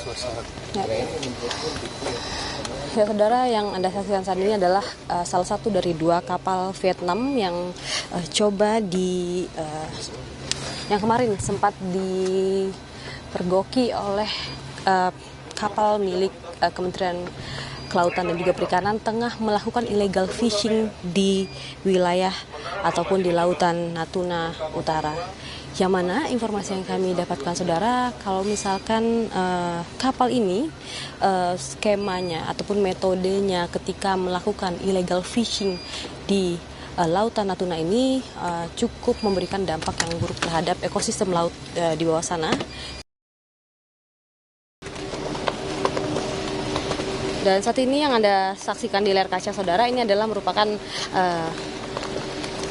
Ya. Ya, saudara, yang Anda saksikan saat ini adalah salah satu dari dua kapal Vietnam yang yang kemarin sempat dipergoki oleh kapal milik Kementerian Kelautan dan juga Perikanan tengah melakukan illegal fishing di wilayah ataupun di lautan Natuna Utara. Yang mana informasi yang kami dapatkan, saudara, kalau misalkan kapal ini skemanya ataupun metodenya ketika melakukan illegal fishing di lautan Natuna ini cukup memberikan dampak yang buruk terhadap ekosistem laut di bawah sana. Dan saat ini yang Anda saksikan di layar kaca, saudara, ini adalah merupakan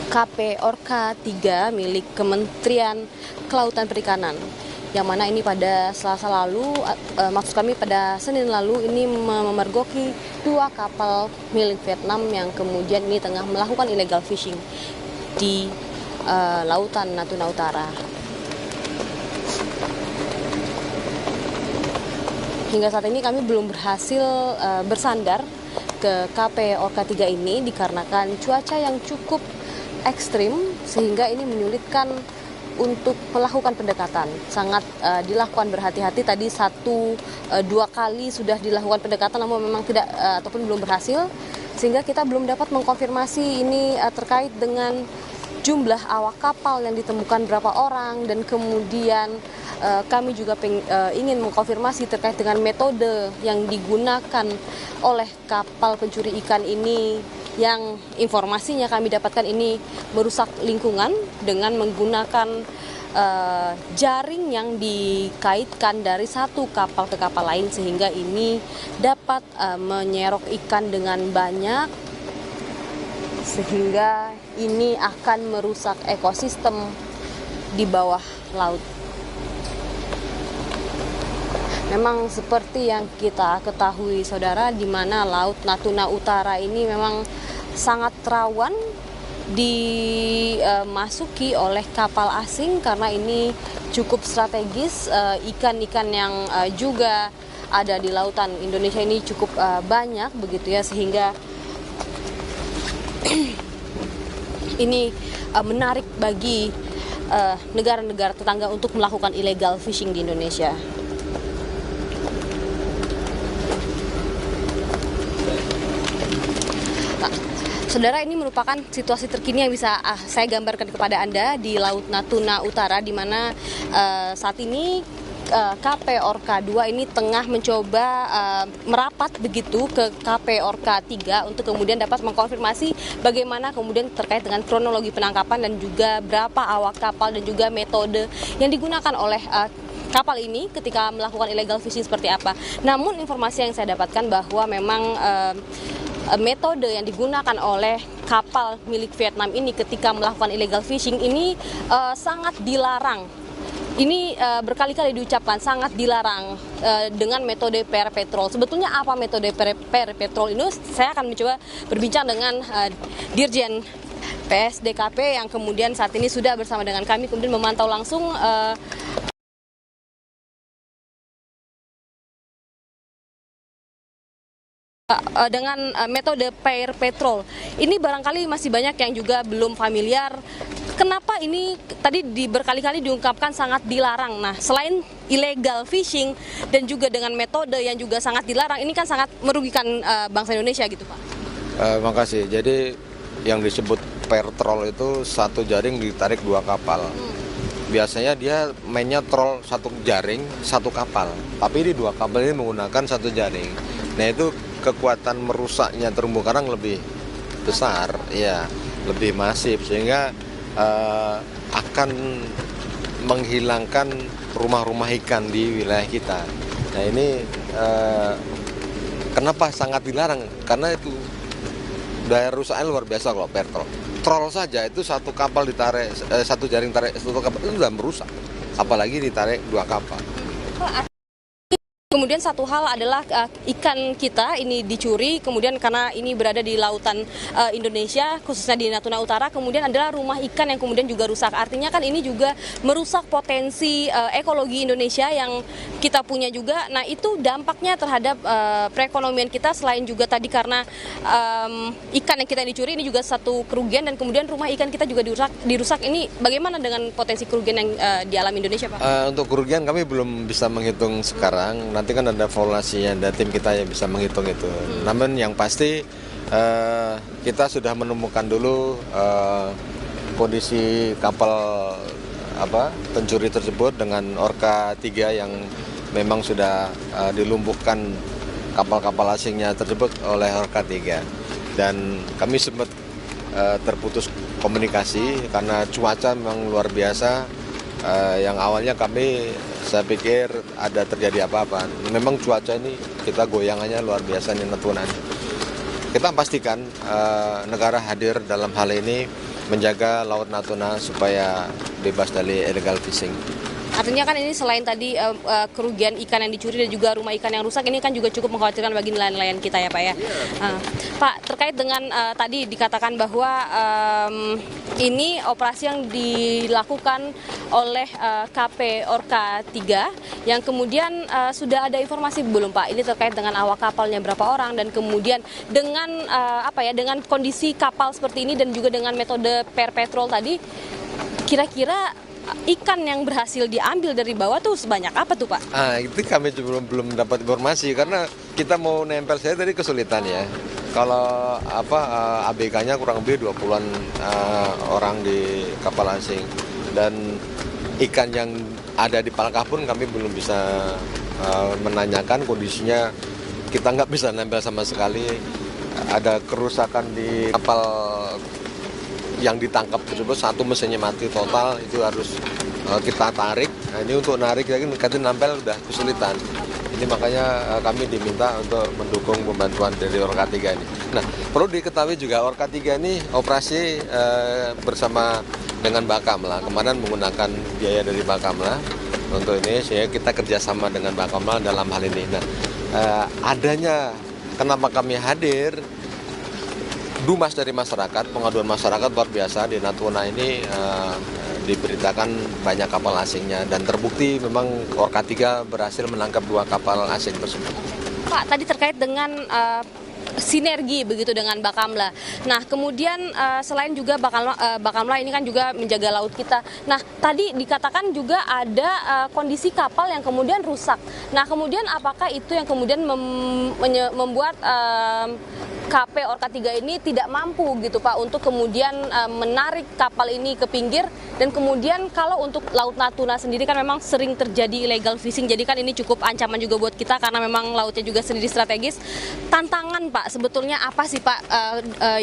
KP Orka 3 milik Kementerian Kelautan Perikanan, yang mana ini pada Selasa lalu, maksud kami pada Senin lalu, ini memergoki dua kapal milik Vietnam yang kemudian ini tengah melakukan illegal fishing di lautan Natuna Utara. Hingga saat ini kami belum berhasil bersandar ke KP Orka 3 ini dikarenakan cuaca yang cukup ekstrim, sehingga ini menyulitkan untuk melakukan pendekatan. Sangat dilakukan berhati-hati. Tadi dua kali sudah dilakukan pendekatan, namun memang tidak ataupun belum berhasil, sehingga kita belum dapat mengkonfirmasi ini terkait dengan jumlah awak kapal yang ditemukan berapa orang, dan kemudian kami juga ingin mengkonfirmasi terkait dengan metode yang digunakan oleh kapal pencuri ikan ini, yang informasinya kami dapatkan ini merusak lingkungan dengan menggunakan jaring yang dikaitkan dari satu kapal ke kapal lain, sehingga ini dapat menyerok ikan dengan banyak, sehingga ini akan merusak ekosistem di bawah laut. Memang seperti yang kita ketahui, saudara, di mana laut Natuna Utara ini memang sangat rawan dimasuki oleh kapal asing karena ini cukup strategis. Ikan-ikan yang juga ada di lautan Indonesia ini cukup banyak begitu ya, sehingga ini menarik bagi negara-negara tetangga untuk melakukan illegal fishing di Indonesia. Saudara, ini merupakan situasi terkini yang bisa saya gambarkan kepada Anda di Laut Natuna Utara, di mana saat ini KP Orka 2 ini tengah mencoba merapat begitu ke KP Orka 3 untuk kemudian dapat mengkonfirmasi bagaimana kemudian terkait dengan kronologi penangkapan dan juga berapa awak kapal dan juga metode yang digunakan oleh kapal ini ketika melakukan illegal fishing seperti apa. Namun informasi yang saya dapatkan bahwa memang metode yang digunakan oleh kapal milik Vietnam ini ketika melakukan illegal fishing ini sangat dilarang. Ini berkali-kali diucapkan sangat dilarang dengan metode pair patrol. Sebetulnya apa metode pair patrol ini? Saya akan mencoba berbincang dengan Dirjen PSDKP yang kemudian saat ini sudah bersama dengan kami, kemudian memantau langsung dengan metode pair patrol. Ini barangkali masih banyak yang juga belum familiar. Kenapa ini tadi berkali-kali diungkapkan sangat dilarang? Nah, selain illegal fishing dan juga dengan metode yang juga sangat dilarang, ini kan sangat merugikan bangsa Indonesia gitu, Pak. Makasih. Jadi yang disebut pair troll itu satu jaring ditarik dua kapal. Biasanya dia mainnya troll satu jaring, satu kapal. Tapi ini dua kapal ini menggunakan satu jaring. Nah, itu kekuatan merusaknya terumbu karang lebih besar, ya, lebih masif, sehingga akan menghilangkan rumah-rumah ikan di wilayah kita. Nah, ini kenapa sangat dilarang? Karena itu daya rusaknya luar biasa kalau pair troll. Troll saja itu satu kapal ditarik, satu jaring tarik satu kapal itu sudah merusak, apalagi ditarik dua kapal. Kemudian satu hal adalah ikan kita ini dicuri, kemudian karena ini berada di lautan Indonesia, khususnya di Natuna Utara, kemudian adalah rumah ikan yang kemudian juga rusak. Artinya kan ini juga merusak potensi ekologi Indonesia yang kita punya juga. Nah itu dampaknya terhadap perekonomian kita, selain juga tadi karena ikan yang kita dicuri ini juga satu kerugian, dan kemudian rumah ikan kita juga dirusak. Ini bagaimana dengan potensi kerugian yang dialami Indonesia, Pak? Untuk kerugian kami belum bisa menghitung sekarang. Nanti kan ada valuasinya, ada tim kita yang bisa menghitung itu. Namun yang pasti kita sudah menemukan dulu kondisi kapal pencuri tersebut dengan Orca 3 yang memang sudah dilumpuhkan kapal-kapal asingnya tersebut oleh Orca 3. Dan kami sempat terputus komunikasi karena cuaca memang luar biasa. Yang awalnya saya pikir ada terjadi apa-apa. Memang cuaca ini kita goyangannya luar biasa nih Natuna. Kita pastikan negara hadir dalam hal ini menjaga Laut Natuna supaya bebas dari illegal fishing. Artinya kan ini selain tadi kerugian ikan yang dicuri dan juga rumah ikan yang rusak, ini kan juga cukup mengkhawatirkan bagi nelayan-nelayan kita ya Pak ya. Pak, terkait dengan tadi dikatakan bahwa ini operasi yang dilakukan oleh KP Orca 3 yang kemudian sudah ada informasi belum Pak? Ini terkait dengan awak kapalnya berapa orang, dan kemudian dengan dengan kondisi kapal seperti ini dan juga dengan metode pair patrol tadi, kira-kira ikan yang berhasil diambil dari bawah tuh sebanyak apa tuh Pak? Itu kami belum dapat informasi karena kita mau nempel saya tadi kesulitan ya. Kalau ABK-nya kurang lebih 20-an orang di kapal asing, dan ikan yang ada di Palkah pun kami belum bisa menanyakan kondisinya. Kita nggak bisa nempel sama sekali. Ada kerusakan di kapal yang ditangkap tersebut, satu mesinnya mati total, itu harus kita tarik. Nah, ini untuk narik lagi nanti nempel udah kesulitan. Ini makanya kami diminta untuk mendukung pembantuan dari Orca 3 ini. Nah, perlu diketahui juga Orca 3 ini operasi bersama dengan Bakamla. Kemarin menggunakan biaya dari Bakamla untuk ini, sehingga kita kerjasama dengan Bakamla dalam hal ini. Nah, adanya kenapa kami hadir, dumas dari masyarakat, pengaduan masyarakat luar biasa di Natuna ini diberitakan banyak kapal asingnya, dan terbukti memang Orca 3 berhasil menangkap 2 kapal asing tersebut. Pak, tadi terkait dengan sinergi begitu dengan Bakamla. Nah, kemudian selain juga Bakamla ini kan juga menjaga laut kita. Nah, tadi dikatakan juga ada kondisi kapal yang kemudian rusak. Nah, kemudian apakah itu yang kemudian membuat KP Orca 3 ini tidak mampu gitu Pak untuk kemudian menarik kapal ini ke pinggir, dan kemudian kalau untuk Laut Natuna sendiri kan memang sering terjadi illegal fishing, jadi kan ini cukup ancaman juga buat kita karena memang lautnya juga sendiri strategis. Tantangan Pak sebetulnya apa sih Pak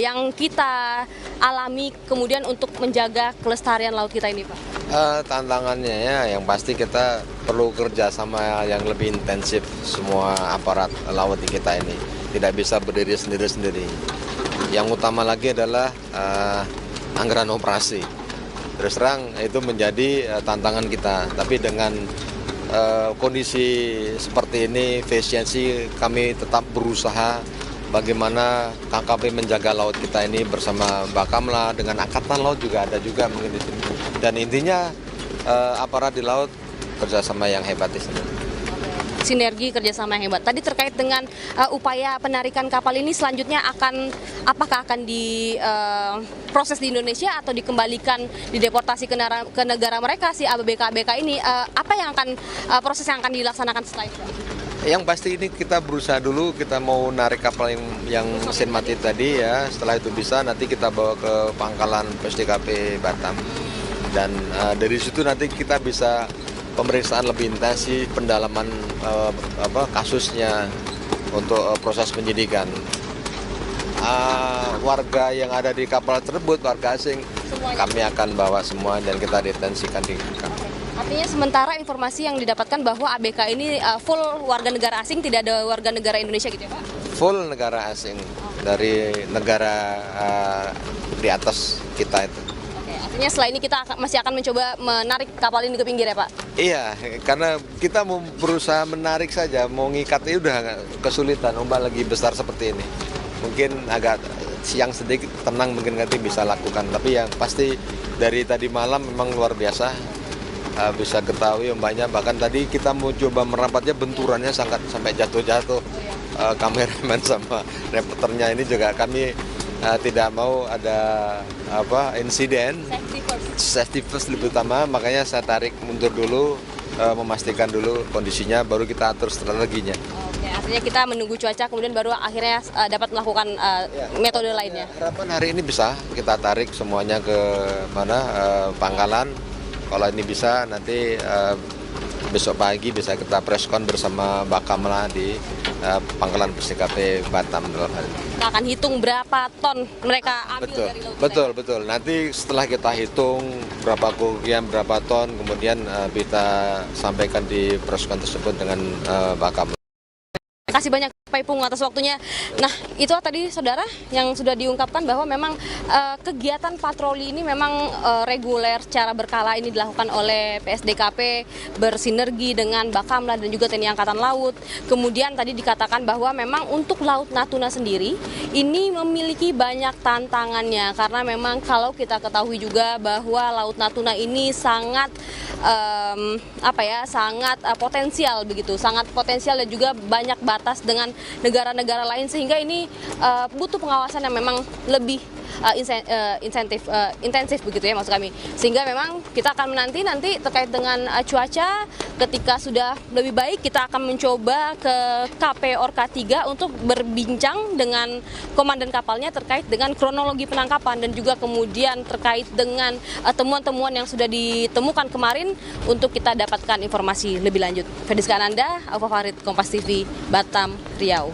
yang kita alami kemudian untuk menjaga kelestarian laut kita ini Pak? Tantangannya ya yang pasti kita perlu kerja sama yang lebih intensif semua aparat laut di kita ini. Tidak bisa berdiri sendiri-sendiri. Yang utama lagi adalah anggaran operasi. Terus terang itu menjadi tantangan kita. Tapi dengan kondisi seperti ini, efisiensi, kami tetap berusaha bagaimana KKP menjaga laut kita ini bersama Bakamla, dengan Angkatan Laut juga ada juga mungkin di sini. Dan intinya aparat di laut kerjasama yang hebat di sini. Sinergi kerjasama yang hebat. Tadi terkait dengan upaya penarikan kapal ini selanjutnya apakah akan diproses di Indonesia atau dikembalikan, dideportasi ke negara mereka si ABK ini? Apa yang akan proses yang akan dilaksanakan setelah itu? Yang pasti ini kita berusaha dulu, kita mau narik kapal yang mesin mati tadi ya. Setelah itu bisa nanti kita bawa ke pangkalan PSDKP Batam, dan dari situ nanti kita bisa pemeriksaan lebih intensif, pendalaman kasusnya untuk proses penyidikan. Warga yang ada di kapal tersebut, warga asing, semuanya kami akan bawa semua dan kita detensikan di kapal. Artinya sementara informasi yang didapatkan bahwa ABK ini full warga negara asing, tidak ada warga negara Indonesia gitu ya Pak? Full negara asing, dari negara di atas kita itu. Artinya setelah ini kita masih akan mencoba menarik kapal ini ke pinggir ya Pak? Iya, karena kita mau berusaha menarik saja, mau ngikatnya udah kesulitan, ombak lagi besar seperti ini. Mungkin agak siang sedikit tenang mungkin nanti bisa lakukan, tapi yang pasti dari tadi malam memang luar biasa. Bisa ketahui ombaknya, bahkan tadi kita mau coba merampatnya benturannya sangat sampai jatuh-jatuh. Kameramen sama reporternya ini juga kami tidak mau ada insiden. Safety first lebih utama, makanya saya tarik mundur dulu, memastikan dulu kondisinya, baru kita atur strateginya. Oke, artinya kita menunggu cuaca, kemudian baru akhirnya dapat melakukan metode lainnya. Harapan hari ini bisa kita tarik semuanya ke mana Pangkalan. Kalau ini bisa, nanti besok pagi bisa kita preskon bersama Bakamla di Pangkalan PSDKP Batam. Kita akan hitung berapa ton mereka ambil dari laut. Betul. Nanti setelah kita hitung berapa kerugian, berapa ton, kemudian kita sampaikan di preskon tersebut dengan Bakamla. Terima kasih banyak Pak Ipung atas waktunya. Nah, itu tadi saudara yang sudah diungkapkan bahwa memang kegiatan patroli ini memang reguler secara berkala ini dilakukan oleh PSDKP bersinergi dengan Bakamla dan juga TNI Angkatan Laut. Kemudian tadi dikatakan bahwa memang untuk Laut Natuna sendiri ini memiliki banyak tantangannya karena memang kalau kita ketahui juga bahwa Laut Natuna ini sangat sangat potensial begitu, sangat potensial dan juga banyak batas dengan negara-negara lain sehingga ini butuh pengawasan yang memang lebih intensif begitu ya maksud kami. Sehingga memang kita akan menanti nanti terkait dengan cuaca, ketika sudah lebih baik kita akan mencoba ke KP Orka 3 untuk berbincang dengan komandan kapalnya terkait dengan kronologi penangkapan dan juga kemudian terkait dengan temuan-temuan yang sudah ditemukan kemarin untuk kita dapatkan informasi lebih lanjut. Fediska Ananda, Alfa Farid, Kompas TV, Batam, Riau.